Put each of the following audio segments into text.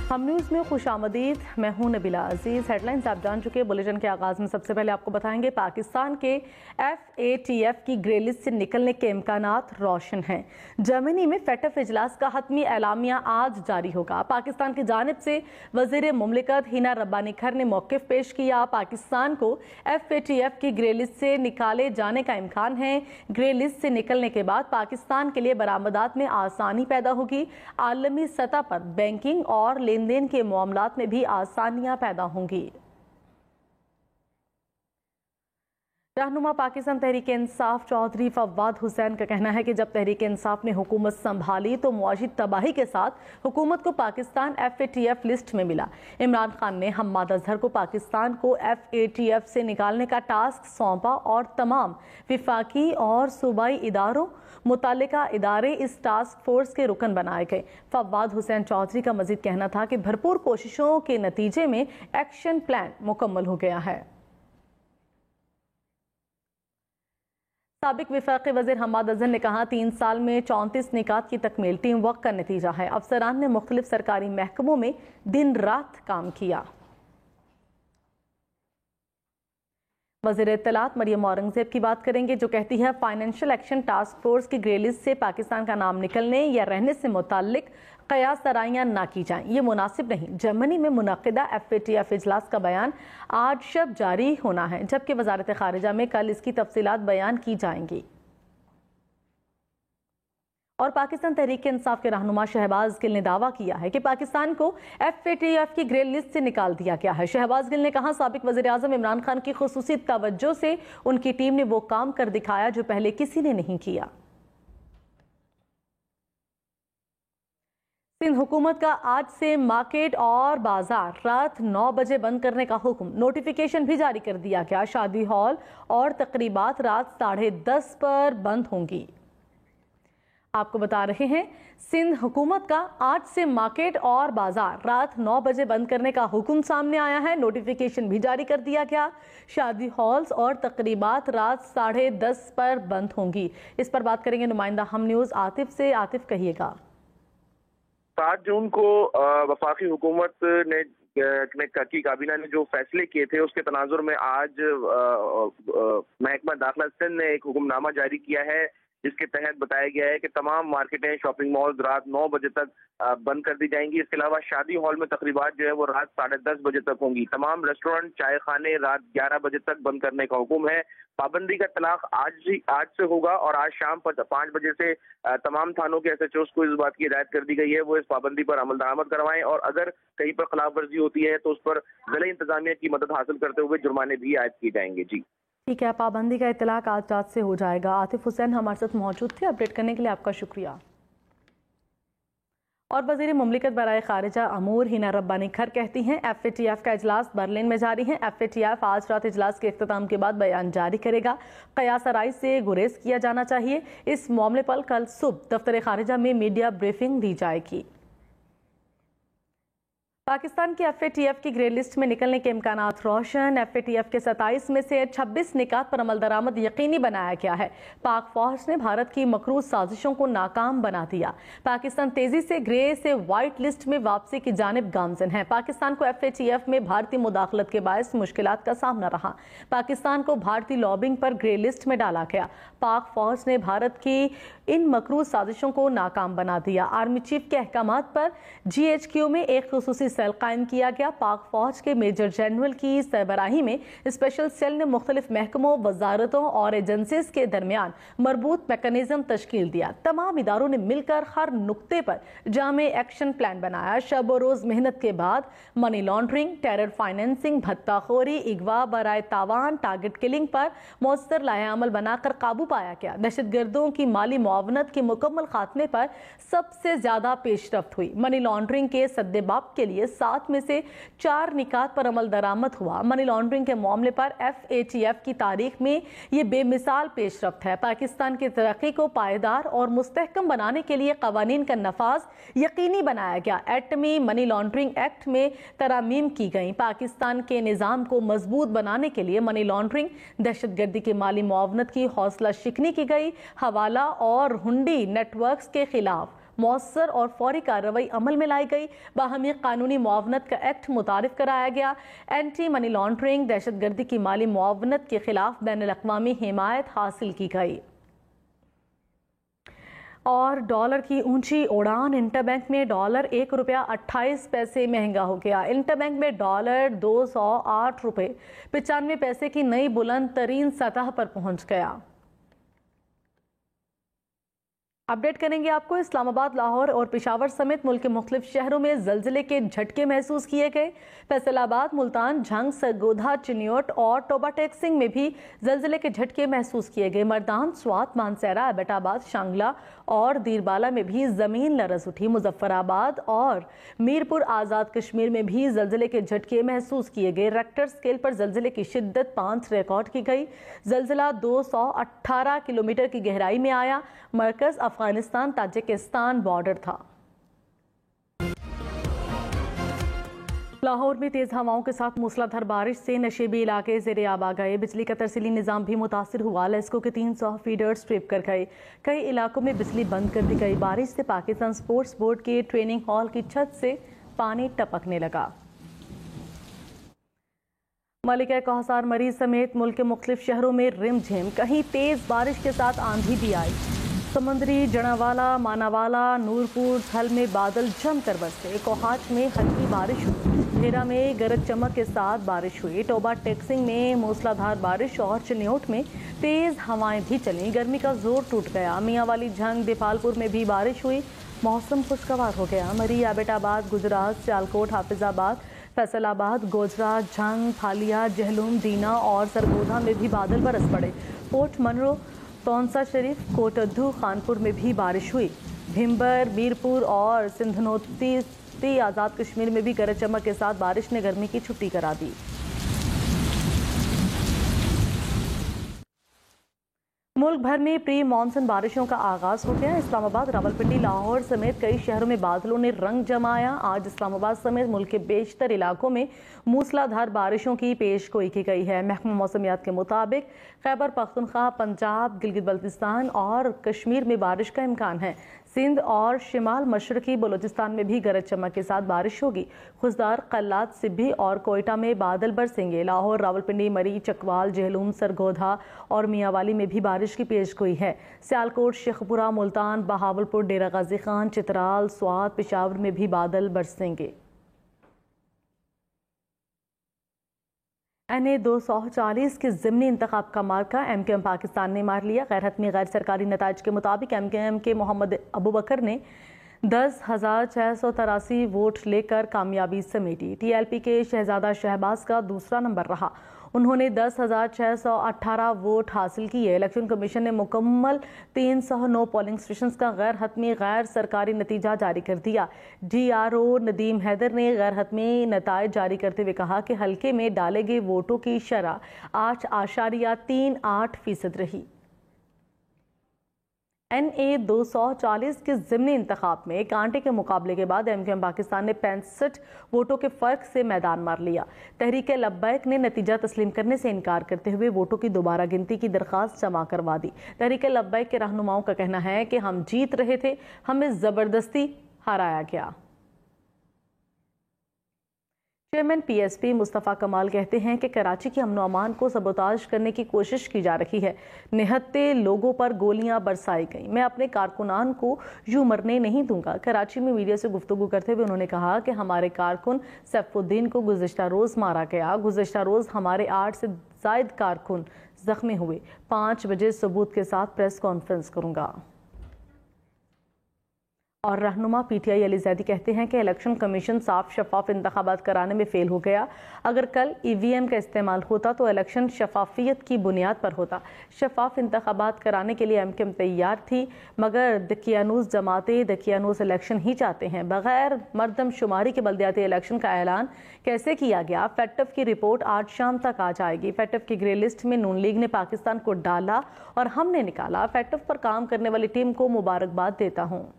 हम न्यूज़ में खुशामदीद। मैं हूं नबीला अजीज़। हेडलाइंस आप जान चुके। बुलेटिन के आगाज़ में सबसे पहले आपको बताएंगे पाकिस्तान के FATF की ग्रे लिस्ट से निकलने के इम्कानात रोशन हैं। जर्मनी में फेटफ इजलास का हतमी एलामिया आज जारी होगा। पाकिस्तान की जानिब से वज़ीर मुमलिकत हिना रब्बानी खर ने मौक़िफ़ पेश किया। पाकिस्तान को FATF की ग्रे लिस्ट से निकाले जाने का इम्कान है। ग्रे लिस्ट से निकलने के बाद पाकिस्तान के लिए बरामदात में आसानी पैदा होगी। आलमी सतह पर बैंकिंग और लेन देन के मामलात में भी आसानियां पैदा होंगी। रहनुमा पाकिस्तान तहरीक इंसाफ चौधरी फवाद हुसैन का कहना है कि जब तहरीक इंसाफ ने हुकूमत संभाली तो मुआशी तबाही के साथ हुकूमत को पाकिस्तान FATF लिस्ट में मिला। इमरान खान ने हम्माद अजहर को पाकिस्तान को FATF से निकालने का टास्क सौंपा और तमाम विफाकी और सूबाई इदारों मुतालिका इदारे इस टास्क फोर्स के रुकन बनाए गए। फवाद हुसैन चौधरी का मजीद कहना था कि भरपूर कोशिशों के नतीजे में एक्शन प्लान मुकम्मल हो गया है। साबिक विफाकी वज़ीर हम्माद अजहर ने कहा 3 साल में 34 निकात की तकमील टीम वर्क का नतीजा है। अफसरान ने मुख्तलिफ सरकारी महकमों में दिन रात काम किया। वज़ीर इत्तलात मरियम औरंगज़ेब की बात करेंगे जो कहती है फाइनेंशियल एक्शन टास्क फोर्स की ग्रे लिस्ट से पाकिस्तान का नाम निकलने या रहने से मुताल्लिक कयास सराइयाँ ना की जाएं, ये मुनासिब नहीं। जर्मनी में मुनक़िदा FATF इजलास का बयान आज शब जारी होना है, जबकि वज़ारत ख़ारिजा में कल इसकी तफसीलात बयान की जाएंगी। और पाकिस्तान तहरीक इंसाफ के रहनुमा शहबाज गिल ने दावा किया है कि पाकिस्तान को FATF की ग्रे लिस्ट से निकाल दिया गया है। शहबाज गिल ने कहा साबिक वज़ीर आज़म इमरान खान की खुसूसी तवज्जो से उनकी टीम ने वो काम कर दिखाया जो पहले किसी ने नहीं किया। सिंध हुकूमत का आज से मार्केट और बाजार रात 9 बजे बंद करने का हुक्म, नोटिफिकेशन भी जारी कर दिया गया। शादी हॉल और तकरीबात रात 10:30 पर बंद होंगी। आपको बता रहे हैं सिंध हुकूमत का आज से मार्केट और बाजार रात 9 बजे बंद करने का हुक्म सामने आया है। नोटिफिकेशन भी जारी कर दिया गया। शादी हॉल्स और तकरीबात रात 10:30 पर बंद होंगी। इस पर बात करेंगे नुमाइंदा हम न्यूज़ आतिफ से। आतिफ कहिएगा। 7 जून को वफाकी हुकूमत ने की काबीना ने जो फैसले किए थे उसके तनाजुर में आज महकमा दाखिला सिंध ने एक हुक्मनामा जारी किया है जिसके तहत बताया गया है कि तमाम मार्केटें शॉपिंग मॉल्स रात 9 बजे तक बंद कर दी जाएंगी। इसके अलावा शादी हॉल में तकरीबात जो है वो रात 10:30 बजे तक होंगी। तमाम रेस्टोरेंट चाय खाने रात 11 बजे तक बंद करने का हुक्म है। पाबंदी का तलाक आज से होगा और आज शाम 5 बजे से तमाम थानों के SHOs को इस बात की हिदायत कर दी गई है वो इस पाबंदी पर अमल दरामद करवाएं और अगर कहीं पर खिलाफ वर्जी होती है तो उस पर जिला इंतजामिया की मदद हासिल करते हुए जुर्माने भी आयद किए जाएंगे। जी ठीक है, पाबंदी का इत्तलाक आज रात से हो जाएगा। आतिफ हुसैन हमारे साथ मौजूद थे, अपडेट करने के लिए आपका शुक्रिया। और वज़ीर मुमलिकत बराए खारिजा अमूर हिना रब्बानी खर कहती हैं FATF का इजलास बर्लिन में जारी है। FATF आज रात इजलास के इख्तिताम के बाद बयान जारी करेगा। कयास सराई से गुरेज किया जाना चाहिए। इस मामले पर कल सुबह दफ्तर खारिजा में मीडिया ब्रीफिंग दी जाएगी। पाकिस्तान की FATF की ग्रे लिस्ट में निकलने के इम्कानात रोशन। FATF के 27 में से 26 निकात पर अमल दरामद यकीनी बनाया गया है। पाक फौज ने भारत की मकरूज साजिशों को नाकाम बना दिया। पाकिस्तान तेजी से ग्रे से व्हाइट लिस्ट में वापसी की जानिब गामजन है। पाकिस्तान को FATF में भारतीय मुदाखलत के बायस मुश्किलात का सामना रहा। पाकिस्तान को भारतीय लॉबिंग पर ग्रे लिस्ट में डाला गया। पाक फौज ने भारत की इन मकरूज साजिशों को नाकाम बना दिया। आर्मी चीफ के अहकामात पर GHQ में एक खुसूसी सेल कायम किया गया। पाक फौज के मेजर जनरल की सरबराही में स्पेशल सेल ने मुख्तलिफ महकमों, वजारतों और एजेंसीज के दरमियान मरबूत मैकेनिज्म तश्कील दिया। तमाम इदारों ने मिलकर हर नुक्ते पर जामे एक्शन प्लान बनाया। शब व रोज मेहनत के बाद मनी लॉन्ड्रिंग, टेरर फाइनेंसिंग, भत्ताखोरी, अगवा बराए तावान, टारगेट किलिंग पर मौसर लाहेअमल बनाकर काबू पाया गया। दहशतगर्दों की माली मुआवनत के मुकम्मल खात्मे पर सबसे ज्यादा पेशरफ्त हुई। मनी लॉन्ड्रिंग के सद्देबाब के लिए 7 में से 4 निकात पर अमल दरामद हुआ। मनी लॉन्ड्रिंग के मामले पर FATF की तारीख में ये बेमिसाल पेशरफ्त है। पाकिस्तान की तरक्की को पायदार और मुस्तहकम बनाने के लिए कवानीन का नफाज यकीनी बनाया गया। एटमी मनी लॉन्ड्रिंग एक्ट में तरामीम की गई। पाकिस्तान के निज़ाम को मजबूत बनाने के लिए मनी लॉन्ड्रिंग, दहशतगर्दी की माली मुआवनत की हौसला शिकनी की गई। हवाला और हुंडी नेटवर्क्स के खिलाफ मौसर और फौरी कार्रवाई अमल में लाई गई। बाहमी कानूनी मुआवनत का एक्ट मुतारिफ कराया गया। एंटी मनी लॉन्ड्रिंग, दहशतगर्दी की माली मुआवनत के खिलाफ बैनुल-अक़वामी हिमायत हासिल की गई। और डॉलर की ऊंची उड़ान, इंटरबैंक में डॉलर 1 रुपया 28 पैसे महंगा हो गया। इंटरबैंक में डॉलर 208 रुपये 95 पैसे की नई बुलंद तरीन सतह पर पहुंच गया। अपडेट करेंगे आपको। इस्लामाबाद, लाहौर और पेशावर समेत मुल्क के मुख्तलिफ शहरों में जल्जले के झटके महसूस किए गए। फैसलाबाद, मुल्तान, झंग, सरगोधा, चिन्योट और टोबा टेक्सिंग में भी जल्जले के झटके महसूस किए गए। मर्दान, स्वात, मानसेरा, एबटाबाद, शांगला और दीरबाला में भी जमीन लरज उठी। मुजफ्फराबाद और मीरपुर आज़ाद कश्मीर में भी जल्जले के झटके महसूस किए गए। रेक्टर स्केल पर जल्जले की शिद्दत 5 रिकॉर्ड की गई। जल्जला 218 किलोमीटर की गहराई में आया। मरकज अफगानिस्तान ताजिकिस्तान बॉर्डर था। लाहौर में तेज हवाओं के साथ मूसलाधार बारिश से नशेबी इलाके ज़ेरे आब आ गए। बिजली का तरसीली निज़ाम भी मुतासिर हुआ। लेस्को के 300 फीडर्स ट्रिप कर गए। कई इलाकों में बिजली बंद कर दी गई। बारिश से पाकिस्तान स्पोर्ट्स बोर्ड के ट्रेनिंग हॉल की छत से पानी टपकने लगा। मलिका कौसार मरीज समेत मुल्क के मुख्तलिफ शहरों में रिमझिम, कहीं तेज बारिश के साथ आंधी भी आई। समुंदरी, जड़ावाला, मानावाला, नूरपुर, थल में बादल जमकर बरसे। कोहाच में हल्की बारिश हुई। हेरा में गरज चमक के साथ बारिश हुई। टोबा टेक्सिंग में मूसलाधार बारिश और चिन्योट में तेज हवाएं भी चलीं। गर्मी का जोर टूट गया। मियांवाली, झंग, देपालपुर में भी बारिश हुई। मौसम खुशगवार हो गया। मरी, एबटाबाद, गुजरात, सियालकोट, हाफिजाबाद, फैसलाबाद, गोजरा, झंग, फालिया, जहलुम, दीना और सरगोधा में भी बादल बरस पड़े। पोर्ट मनरो, तौंसा शरीफ, कोटद्दू, खानपुर में भी बारिश हुई। भिम्बर, मीरपुर और सिंधनोती आज़ाद कश्मीर में भी गरज चमक के साथ बारिश ने गर्मी की छुट्टी करा दी। मुल्क भर में प्री मानसून बारिशों का आगाज हो गया। इस्लामाबाद, रावलपिंडी, लाहौर समेत कई शहरों में बादलों ने रंग जमाया। आज इस्लामाबाद समेत मुल्क के बेशतर इलाकों में मूसलाधार बारिशों की पेशगोई की गई है। महकमा मौसमियात के मुताबिक खैबर पख्तूनख्वा, पंजाब, गिलगित बल्तिस्तान और कश्मीर में बारिश का इम्कान है। सिंध और शिमाल मशरकी बलोचिस्तान में भी गरज चमक के साथ बारिश होगी। खुशदार, कल्लात, सिब्बी और कोयटा में बादल बरसेंगे। लाहौर, रावलपिंडी, मरी, चकवाल, जहलूम, सरगोधा और मियांवाली में भी बारिश की पेशगोई है। सियालकोट, शेखपुरा, मुल्तान, बहावलपुर, डेरा गाजी खान, चित्राल, स्वात, पेशावर में भी बादल बरसेंगे। NA 240 के ज़िमनी इंतखाब का मार्का MKM पाकिस्तान ने मार लिया। गैर हतमी गैर सरकारी नताइज के मुताबिक MKM के मोहम्मद अबू बकर ने 10,683 वोट लेकर कामयाबी समेटी। TLP के शहजादा शहबाज का दूसरा नंबर रहा। उन्होंने 10,618 वोट हासिल किए। इलेक्शन कमीशन ने मुकम्मल 309 पोलिंग स्टेशन का गैर हतमी गैर सरकारी नतीजा जारी कर दिया। DRO नदीम हैदर ने गैर हतमी नताइज जारी करते हुए कहा कि हल्के में डाले गए वोटों की शरह 8.38% रही। NA 240 के ज़िमनी इंतखाब में कांटे के मुकाबले के बाद MKM पाकिस्तान ने 65 वोटों के फ़र्क से मैदान मार लिया। तहरीक लब्बैक ने नतीजा तस्लीम करने से इनकार करते हुए वोटों की दोबारा गिनती की दरख्वास्त जमा करवा दी। तहरीक लब्बैक के रहनुमाओं का कहना है कि हम जीत रहे थे, हमें ज़बरदस्ती हराया गया। चेयरमैन PSP मुस्तफ़ा कमाल कहते हैं कि कराची की अमन अमान को सबोताज करने की कोशिश की जा रही है। निहत्ते लोगों पर गोलियां बरसाई गईं। मैं अपने कारकुनान को यूं मरने नहीं दूंगा। कराची में मीडिया से गुफ्तगू करते हुए उन्होंने कहा कि हमारे कारकुन सैफुद्दीन को गुज़िश्ता रोज़ मारा गया। गुज़िश्ता रोज़ हमारे 8 से ज़ायद कारकुन जख्मी हुए। 5 बजे सबूत के साथ प्रेस कॉन्फ्रेंस करूंगा। और रहनुमा PTI अली जैदी कहते हैं कि इलेक्शन कमीशन साफ शफाफ इंतखाबात कराने में फेल हो गया। अगर कल EVM का इस्तेमाल होता तो इलेक्शन शफाफियत की बुनियाद पर होता। शफाफ इंतखाबात कराने के लिए MKM तैयार थी, मगर दकियानूस जमाते दकियानूस इलेक्शन ही चाहते हैं। बगैर मर्दमशुमारी के बल्दियाती इलेक्शन का ऐलान कैसे किया गया? FATF की रिपोर्ट आज शाम तक आ जाएगी। FATF की ग्रे लिस्ट में नून लीग ने पाकिस्तान को डाला और हमने निकाला। FATF पर काम करने वाली टीम को मुबारकबाद देता हूँ।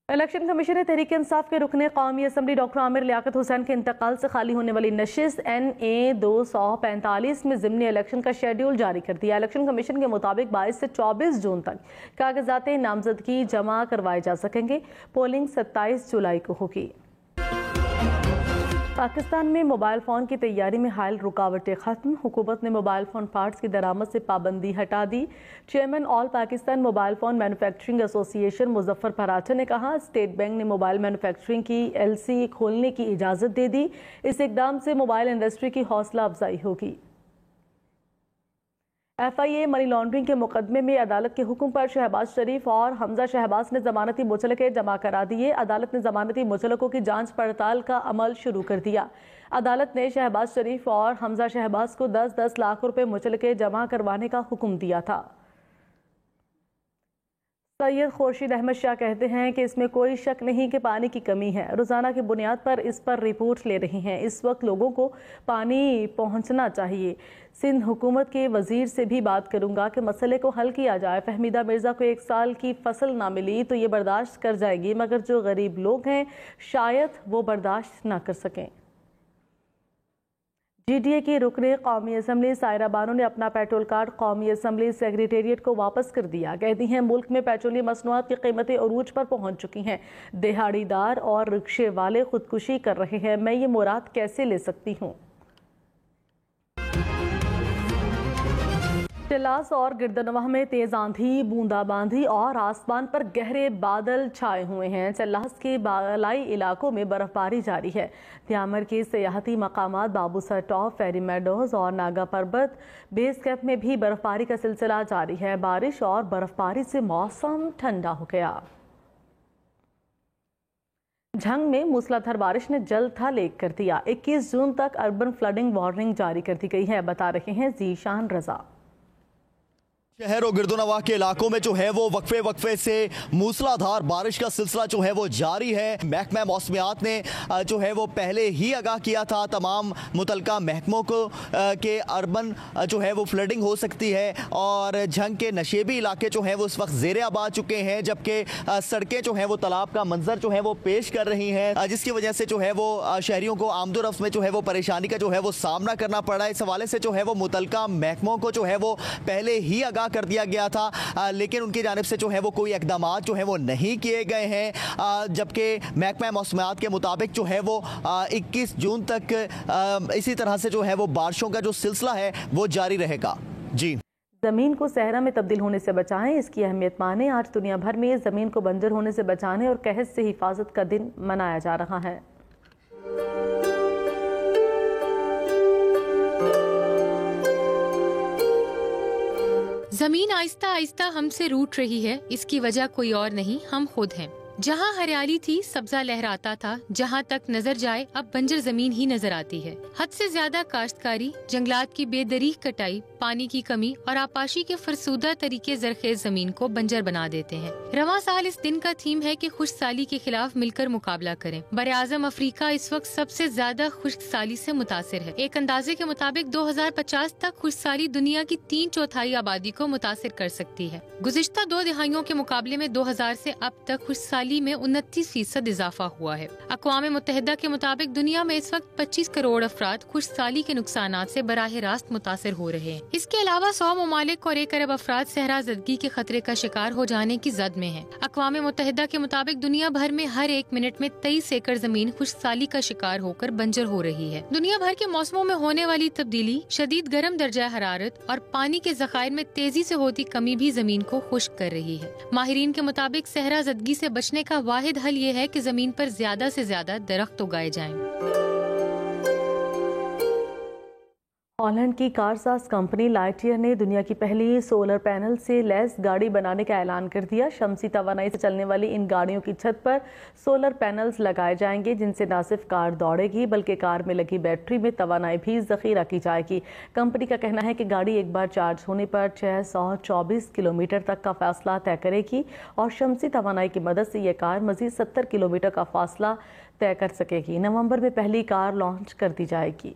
इलेक्शन कमीशन तहरीक इंसाफ के रुकने कौमी असम्बली डॉक्टर आमिर लियाकत हुसैन के इंतकाल से खाली होने वाली नशिस्त NA 245 में ज़िमनी इलेक्शन का शेड्यूल जारी कर दिया। इलेक्शन कमीशन के मुताबिक 22 से 24 जून तक कागजात नामजदगी जमा करवाए जा सकेंगे। पोलिंग 27 जुलाई को होगी। पाकिस्तान में मोबाइल फ़ोन की तैयारी में हाल रुकावटें ख़त्म। हुकूमत ने मोबाइल फ़ोन पार्ट्स की दरामद से पाबंदी हटा दी। Chairman all Pakistan mobile phone manufacturing association Muzaffar Paracha ने कहा, स्टेट बैंक ने मोबाइल मैन्युफैक्चरिंग की LC खोलने की इजाज़त दे दी। इस इकदाम से मोबाइल इंडस्ट्री की हौसला अफजाई होगी। FIA मनी लॉन्ड्रिंग के मुकदमे में अदालत के हुक्म पर शहबाज शरीफ और हमजा शहबाज ने जमानती मुचलके जमा करा दिए। अदालत ने जमानती मुचलकों की जांच पड़ताल का अमल शुरू कर दिया। अदालत ने शहबाज शरीफ और हमजा शहबाज को 10-10 लाख रुपए मुचलके जमा करवाने का हुक्म दिया था। सैयद खुर्शीद अहमद शाह कहते हैं कि इसमें कोई शक नहीं कि पानी की कमी है। रोज़ाना की बुनियाद पर इस पर रिपोर्ट ले रही हैं। इस वक्त लोगों को पानी पहुंचना चाहिए। सिंध हुकूमत के वजीर से भी बात करूंगा कि मसले को हल किया जाए। फहमीदा मिर्ज़ा को 1 साल की फसल ना मिली तो ये बर्दाश्त कर जाएगी, मगर जो गरीब लोग हैं शायद वो बर्दाश्त ना कर सकें। GDA की रुकने कौमी असम्बली सायरा बानो ने अपना पेट्रोल कार्ड कौमी असम्बली सेक्रेटेरिएट को वापस कर दिया। कहती हैं, मुल्क में पेट्रोलियम मसनूआत की कीमतें अरूज पर पहुंच चुकी हैं। दिहाड़ीदार और रिक्शे वाले खुदकुशी कर रहे हैं। मैं ये मुराद कैसे ले सकती हूँ। चिल्लास और गिरदनवाह में तेज आंधी, बूंदाबांदी और आसमान पर गहरे बादल छाए हुए हैं। चिल्लास के बालाई इलाकों में बर्फबारी जारी है। त्यामर के सियाहती मकामात बाबूसर टॉप, फेरी मेडोज और नागा पर्वत बेस कैंप में भी बर्फबारी का सिलसिला जारी है। बारिश और बर्फबारी से मौसम ठंडा हो गया। झंग में मूसलाधार बारिश ने जल थल एक कर दिया। 21 जून तक अर्बन फ्लडिंग वार्निंग जारी कर दी गई है, बता रहे हैं जीशान रजा। शहर और गिरदोनवाह के इलाकों में जो है वो वक्फे से मूसलाधार बारिश का सिलसिला जो है वो जारी है। महकमा मौसमियात ने जो है वो पहले ही आगाह किया था तमाम मुतलका महकमों को कि अर्बन जो है वो फ्लडिंग हो सकती है और झंग के नशेबी इलाके जो है वो इस वक्त ज़ेरे आब आ चुके हैं, जबकि सड़कें जो है वो तालाब का मंजर जो है वो पेश कर रही हैं, जिसकी वजह से जो है वो शहरियों को आमदोरफ्त में जो है वो परेशानी का जो है वो सामना करना पड़ रहा है। इस हवाले से जो है वो मुतलका महकमों को जो है वो पहले ही आगाह कर दिया गया था, लेकिन उनकी जानिब से जो है वो कोई इकदाम जो है वो नहीं किए गए हैं। जबकि महकमा मौसमियात के मुताबिक जो है वो 21 जून तक इसी तरह से जो है वो बारिशों का जो सिलसिला है वो जारी रहेगा। जी, ज़मीन को सहरा में तब्दील होने से बचाएं, इसकी अहमियत माने। आज दुनिया भर में ज़मीन को बंजर होने से बचाने और कहत से हिफाजत का दिन मनाया जा रहा है। जमीन आहिस्ता आहिस्ता हमसे रूठ रही है। इसकी वजह कोई और नहीं, हम खुद हैं। जहाँ हरियाली थी, सब्जा लहराता था, जहाँ तक नजर जाए अब बंजर जमीन ही नजर आती है। हद से ज्यादा काश्तकारी, जंगलात की बेदरीग कटाई, पानी की कमी और आपाशी के फरसूदा तरीके जरखेज जमीन को बंजर बना देते हैं। रवां साल इस दिन का थीम है कि खुश्क साली के खिलाफ मिलकर मुकाबला करें। बरआज़म अफ्रीका इस वक्त सबसे ज्यादा खुश्क साली से मुतासिर है। एक अंदाजे के मुताबिक 2050 तक खुश्क साली दुनिया की 3/4 आबादी को मुतासिर कर सकती है। गुज़िश्ता 2 दिहाइयों के मुकाबले में 2000 से अब तक खुश्क साली में 29% इजाफा हुआ है। अक़वाम मुत्तहिदा के मुताबिक दुनिया में इस वक्त 25 करोड़ अफराद खुश्क साली के नुकसानात से बराह रास्त मुतासिर हो रहे हैं। इसके अलावा 100 ममालिक और 1 अरब अफराद सहराजदगी के खतरे का शिकार हो जाने की जद में है। अक़वाम मुत्तहिदा के मुताबिक दुनिया भर में हर 1 मिनट में 23 एकड़ जमीन खुश्क साली का शिकार होकर बंजर हो रही है। दुनिया भर के मौसमों में होने वाली तब्दीली, शदीद गर्म दर्जा हरारत और पानी के ज़खायर में तेजी से होती कमी भी जमीन को खुश्क कर रही है। माहिरीन के मुताबिक सहराजदगी से बचने का वाहिद हल ये है कि जमीन पर ज्यादा से ज्यादा दरख्त उगाए जाएं। हॉलैंड की कारसाज कंपनी लाइटियर ने दुनिया की पहली सोलर पैनल से लैस गाड़ी बनाने का ऐलान कर दिया। शमसी तवानाई से चलने वाली इन गाड़ियों की छत पर सोलर पैनल्स लगाए जाएंगे, जिनसे न सिर्फ कार दौड़ेगी बल्कि कार में लगी बैटरी में तवानाई भी जखीरा की जाएगी। कंपनी का कहना है कि गाड़ी एक बार चार्ज होने पर 624 किलोमीटर तक का फासला तय करेगी और शमसी तवानाई की मदद से यह कार मजीद 70 किलोमीटर का फासला तय कर सकेगी। नवंबर में पहली कार लॉन्च कर दी जाएगी।